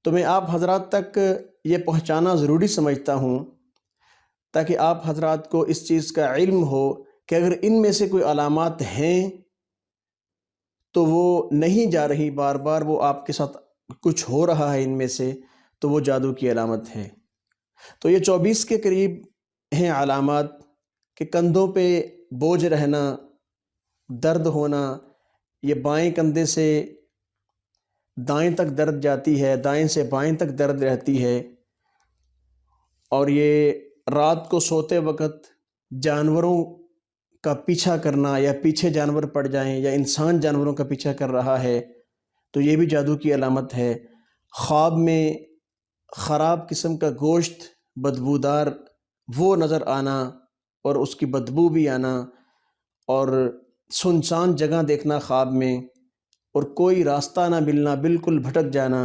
تو میں آپ حضرات تک یہ پہنچانا ضروری سمجھتا ہوں تاکہ آپ حضرات کو اس چیز کا علم ہو کہ اگر ان میں سے کوئی علامات ہیں تو وہ نہیں جا رہی، بار بار وہ آپ کے ساتھ کچھ ہو رہا ہے ان میں سے، تو وہ جادو کی علامت ہے۔ تو یہ 24 کے قریب ہیں علامات کہ کندھوں پہ بوجھ رہنا، درد ہونا، یہ بائیں کندھے سے دائیں تک درد جاتی ہے، دائیں سے بائیں تک درد رہتی ہے، اور یہ رات کو سوتے وقت جانوروں کا پیچھا کرنا، یا پیچھے جانور پڑ جائیں، یا انسان جانوروں کا پیچھا کر رہا ہے، تو یہ بھی جادو کی علامت ہے۔ خواب میں خراب قسم کا گوشت بدبودار وہ نظر آنا، اور اس کی بدبو بھی آنا، اور سنسان جگہ دیکھنا خواب میں، اور کوئی راستہ نہ ملنا، بالکل بھٹک جانا،